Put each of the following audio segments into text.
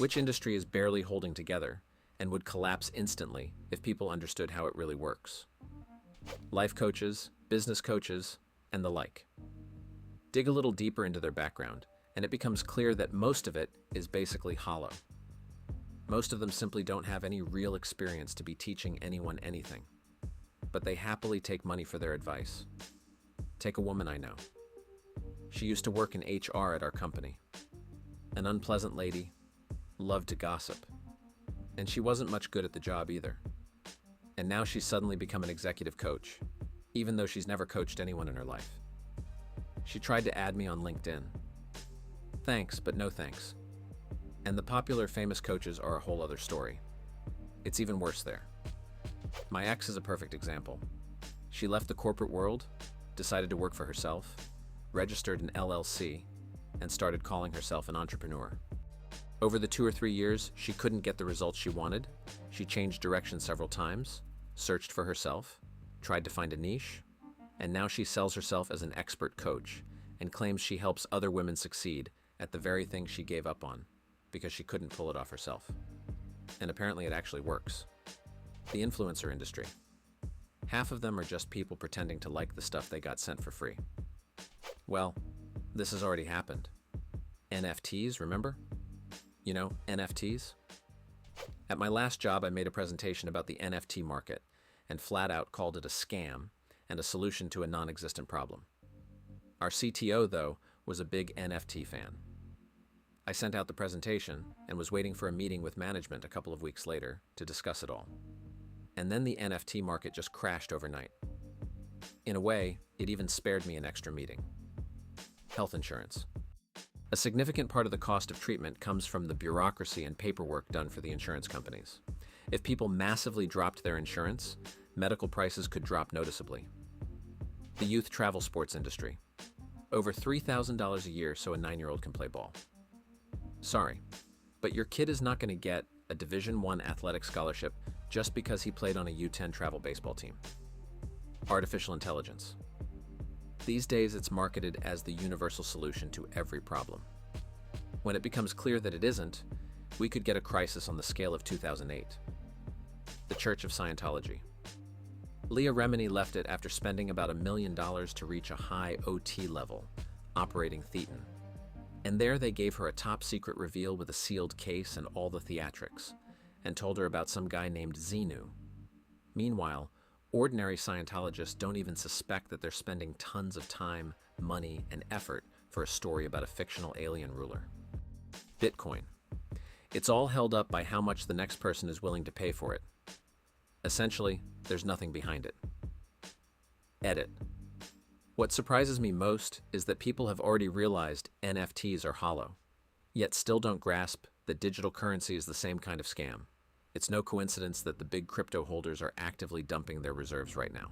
Which industry is barely holding together and would collapse instantly if people understood how it really works? Life coaches, business coaches, and the like. Dig a little deeper into their background, and it becomes clear that most of it is basically hollow. Most of them simply don't have any real experience to be teaching anyone anything, but they happily take money for their advice. Take a woman I know. She used to work in HR at our company. An unpleasant lady, loved to gossip, and she wasn't much good at the job either. And now she's suddenly become an executive coach, even though she's never coached anyone in her life. She tried to add me on LinkedIn. Thanks, but no thanks. And the popular famous coaches are a whole other story. It's even worse there. My ex is a perfect example. She left the corporate world, decided to work for herself, registered an LLC, and started calling herself an entrepreneur. Over the 2 or 3 years, she couldn't get the results she wanted. She changed direction several times, searched for herself, tried to find a niche, and now she sells herself as an expert coach and claims she helps other women succeed at the very thing she gave up on because she couldn't pull it off herself. And apparently it actually works. The influencer industry. Half of them are just people pretending to like the stuff they got sent for free. Well, this has already happened. NFTs, remember? You know, NFTs? At my last job, I made a presentation about the NFT market and flat out called it a scam and a solution to a non-existent problem. Our CTO, though, was a big NFT fan. I sent out the presentation and was waiting for a meeting with management a couple of weeks later to discuss it all. And then the NFT market just crashed overnight. In a way, it even spared me an extra meeting. Health insurance. A significant part of the cost of treatment comes from the bureaucracy and paperwork done for the insurance companies. If people massively dropped their insurance, medical prices could drop noticeably. The youth travel sports industry. Over $3,000 a year so a 9-year-old can play ball. Sorry, but your kid is not going to get a Division I athletic scholarship just because he played on a U10 travel baseball team. Artificial intelligence. These days, it's marketed as the universal solution to every problem. When it becomes clear that it isn't, we could get a crisis on the scale of 2008. The Church of Scientology. Leah Remini left it after spending about $1 million to reach a high OT level, operating Thetan. And there they gave her a top-secret reveal with a sealed case and all the theatrics, and told her about some guy named Xenu. Meanwhile, ordinary Scientologists don't even suspect that they're spending tons of time, money, and effort for a story about a fictional alien ruler. Bitcoin. It's all held up by how much the next person is willing to pay for it. Essentially, there's nothing behind it. Edit. What surprises me most is that people have already realized NFTs are hollow, yet still don't grasp that digital currency is the same kind of scam. It's no coincidence that the big crypto holders are actively dumping their reserves right now.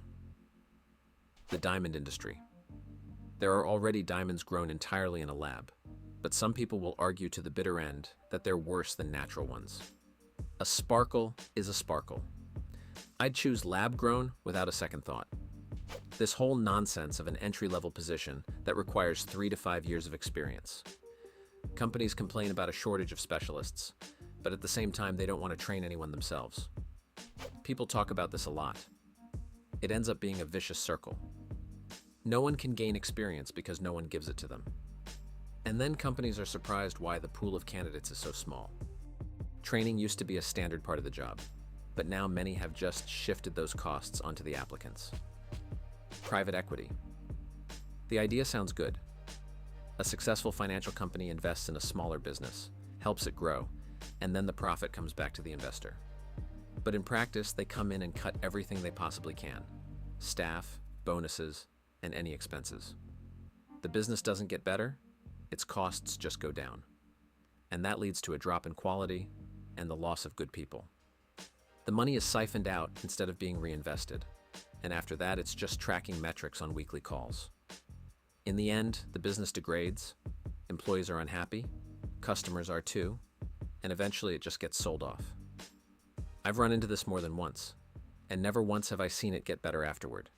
The diamond industry. There are already diamonds grown entirely in a lab, but some people will argue to the bitter end that they're worse than natural ones. A sparkle is a sparkle. I'd choose lab-grown without a second thought. This whole nonsense of an entry-level position that requires 3 to 5 years of experience. Companies complain about a shortage of specialists, but at the same time, they don't want to train anyone themselves. People talk about this a lot. It ends up being a vicious circle. No one can gain experience because no one gives it to them. And then companies are surprised why the pool of candidates is so small. Training used to be a standard part of the job, but now many have just shifted those costs onto the applicants. Private equity. The idea sounds good. A successful financial company invests in a smaller business, helps it grow, and then the profit comes back to the investor. But in practice, they come in and cut everything they possibly can: staff, bonuses, and any expenses. The business doesn't get better, its costs just go down. And that leads to a drop in quality and the loss of good people. The money is siphoned out instead of being reinvested, and after that, it's just tracking metrics on weekly calls. In the end, the business degrades, employees are unhappy, customers are too, and eventually it just gets sold off. I've run into this more than once, and never once have I seen it get better afterward.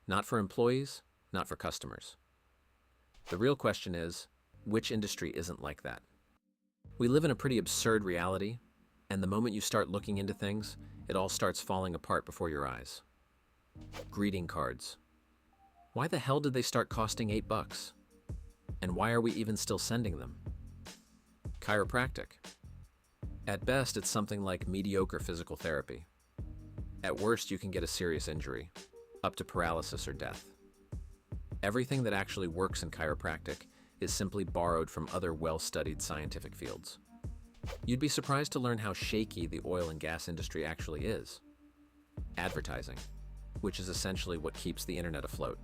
Not for employees, not for customers. The real question is, which industry isn't like that? We live in a pretty absurd reality, and the moment you start looking into things, it all starts falling apart before your eyes. Greeting cards. Why the hell did they start costing $8? And why are we even still sending them? Chiropractic. At best, it's something like mediocre physical therapy. At worst, you can get a serious injury, up to paralysis or death. Everything that actually works in chiropractic is simply borrowed from other well-studied scientific fields. You'd be surprised to learn how shaky the oil and gas industry actually is. Advertising, which is essentially what keeps the internet afloat.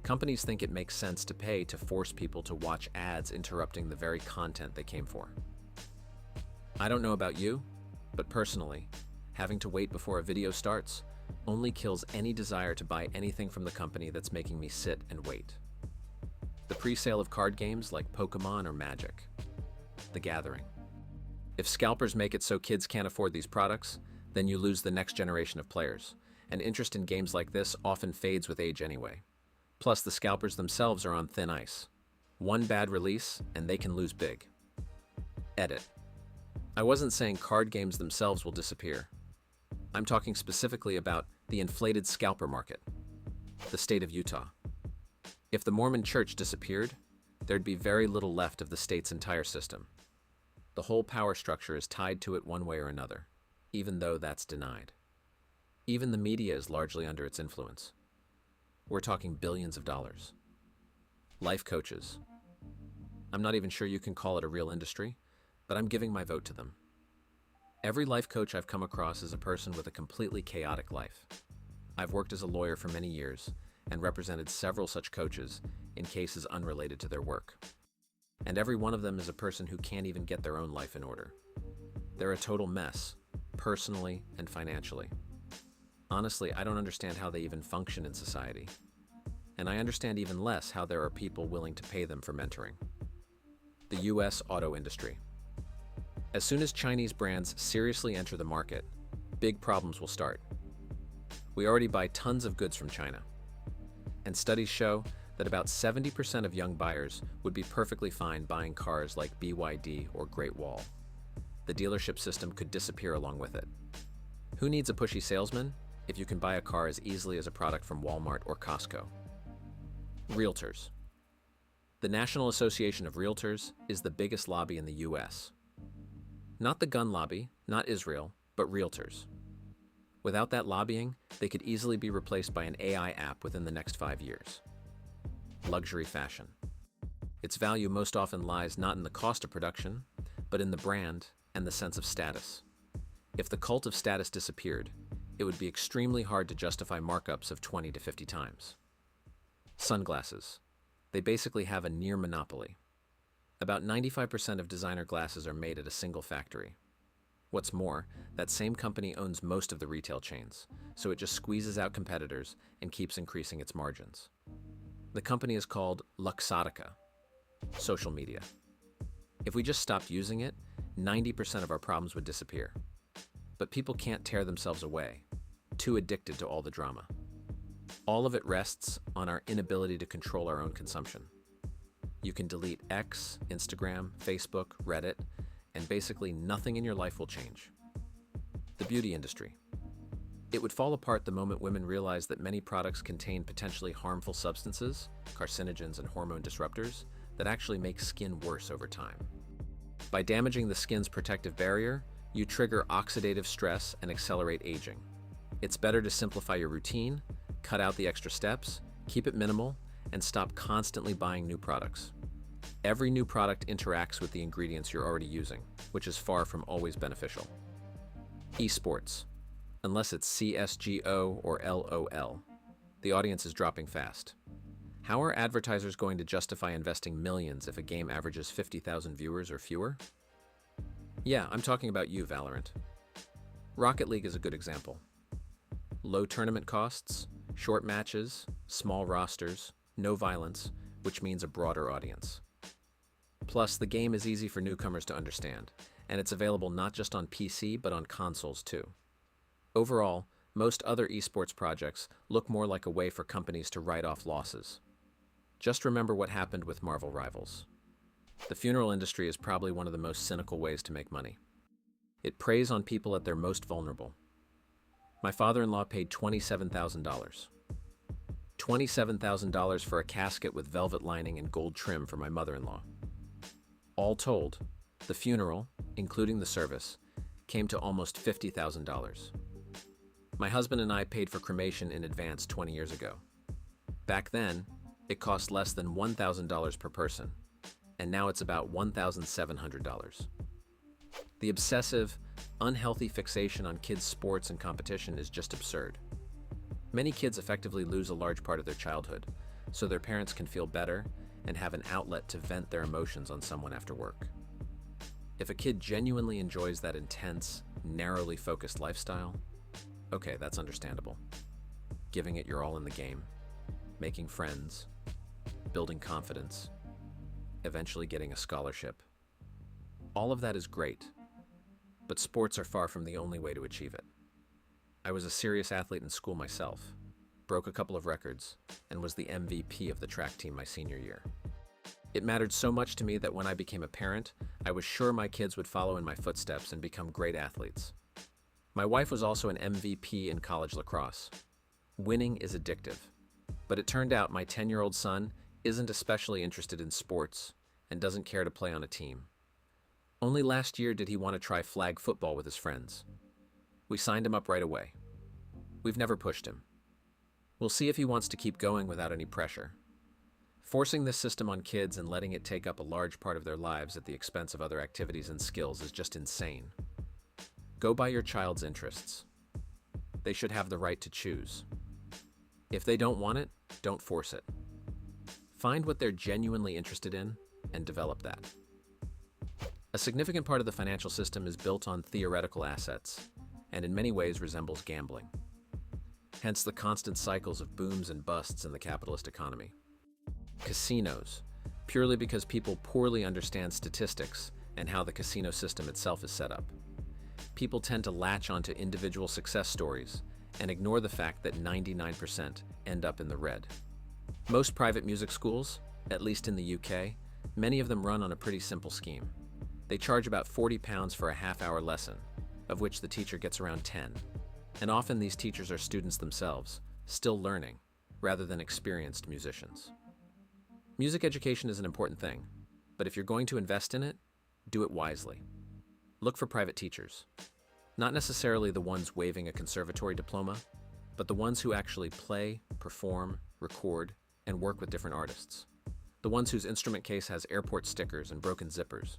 Companies think it makes sense to pay to force people to watch ads interrupting the very content they came for. I don't know about you, but personally, having to wait before a video starts only kills any desire to buy anything from the company that's making me sit and wait. The pre-sale of card games like Pokemon or Magic. The Gathering. If scalpers make it so kids can't afford these products, then you lose the next generation of players, and interest in games like this often fades with age anyway. Plus, the scalpers themselves are on thin ice. One bad release, and they can lose big. Edit. I wasn't saying card games themselves will disappear. I'm talking specifically about the inflated scalper market, the state of Utah. If the Mormon Church disappeared, there'd be very little left of the state's entire system. The whole power structure is tied to it one way or another, even though that's denied. Even the media is largely under its influence. We're talking billions of dollars. Life coaches. I'm not even sure you can call it a real industry, but I'm giving my vote to them. Every life coach I've come across is a person with a completely chaotic life. I've worked as a lawyer for many years and represented several such coaches in cases unrelated to their work. And every one of them is a person who can't even get their own life in order. They're a total mess, personally and financially. Honestly, I don't understand how they even function in society. And I understand even less how there are people willing to pay them for mentoring. The US auto industry. As soon as Chinese brands seriously enter the market, big problems will start. We already buy tons of goods from China. And studies show that about 70% of young buyers would be perfectly fine buying cars like BYD or Great Wall. The dealership system could disappear along with it. Who needs a pushy salesman if you can buy a car as easily as a product from Walmart or Costco? Realtors. The National Association of Realtors is the biggest lobby in the US. Not the gun lobby, not Israel, but realtors. Without that lobbying, they could easily be replaced by an AI app within the next 5 years. Luxury fashion. Its value most often lies not in the cost of production, but in the brand and the sense of status. If the cult of status disappeared, it would be extremely hard to justify markups of 20 to 50 times. Sunglasses. They basically have a near monopoly. About 95% of designer glasses are made at a single factory. What's more, that same company owns most of the retail chains, so it just squeezes out competitors and keeps increasing its margins. The company is called Luxottica. Social media. If we just stopped using it, 90% of our problems would disappear. But people can't tear themselves away, too addicted to all the drama. All of it rests on our inability to control our own consumption. You can delete X, Instagram, Facebook, Reddit, and basically nothing in your life will change. The beauty industry. It would fall apart the moment women realize that many products contain potentially harmful substances, carcinogens and hormone disruptors, that actually make skin worse over time. By damaging the skin's protective barrier, you trigger oxidative stress and accelerate aging. It's better to simplify your routine, cut out the extra steps, keep it minimal, and stop constantly buying new products. Every new product interacts with the ingredients you're already using, which is far from always beneficial. Esports. Unless it's CSGO or LOL, the audience is dropping fast. How are advertisers going to justify investing millions if a game averages 50,000 viewers or fewer? Yeah, I'm talking about you, Valorant. Rocket League is a good example. Low tournament costs, short matches, small rosters, no violence, which means a broader audience. Plus, the game is easy for newcomers to understand, and it's available not just on PC but on consoles too. Overall, most other esports projects look more like a way for companies to write off losses. Just remember what happened with Marvel Rivals. The funeral industry is probably one of the most cynical ways to make money. It preys on people at their most vulnerable. My father-in-law paid $27,000. $27,000 for a casket with velvet lining and gold trim for my mother-in-law. All told, the funeral, including the service, came to almost $50,000. My husband and I paid for cremation in advance 20 years ago. Back then, it cost less than $1,000 per person, and now it's about $1,700. The obsessive, unhealthy fixation on kids' sports and competition is just absurd. Many kids effectively lose a large part of their childhood, so their parents can feel better and have an outlet to vent their emotions on someone after work. If a kid genuinely enjoys that intense, narrowly focused lifestyle, okay, that's understandable. Giving it your all in the game, making friends, building confidence, eventually getting a scholarship. All of that is great, but sports are far from the only way to achieve it. I was a serious athlete in school myself, broke a couple of records, and was the MVP of the track team my senior year. It mattered so much to me that when I became a parent, I was sure my kids would follow in my footsteps and become great athletes. My wife was also an MVP in college lacrosse. Winning is addictive, but it turned out my 10-year-old son isn't especially interested in sports and doesn't care to play on a team. Only last year did he want to try flag football with his friends. We signed him up right away. We've never pushed him. We'll see if he wants to keep going without any pressure. Forcing this system on kids and letting it take up a large part of their lives at the expense of other activities and skills is just insane. Go by your child's interests. They should have the right to choose. If they don't want it, don't force it. Find what they're genuinely interested in and develop that. A significant part of the financial system is built on theoretical assets, and in many ways resembles gambling. Hence the constant cycles of booms and busts in the capitalist economy. Casinos, purely because people poorly understand statistics and how the casino system itself is set up. People tend to latch onto individual success stories and ignore the fact that 99% end up in the red. Most private music schools, at least in the UK, many of them run on a pretty simple scheme. They charge about £40 for a half-hour lesson, of which the teacher gets around 10. And often these teachers are students themselves, still learning, rather than experienced musicians. Music education is an important thing, but if you're going to invest in it, do it wisely. Look for private teachers. Not necessarily the ones waving a conservatory diploma, but the ones who actually play, perform, record, and work with different artists. The ones whose instrument case has airport stickers and broken zippers.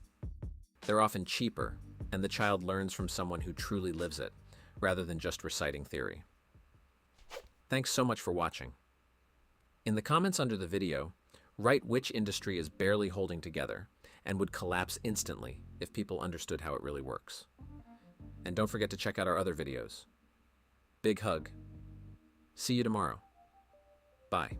They're often cheaper, and the child learns from someone who truly lives it, rather than just reciting theory. Thanks so much for watching. In the comments under the video, write which industry is barely holding together and would collapse instantly if people understood how it really works. And don't forget to check out our other videos. Big hug. See you tomorrow. Bye.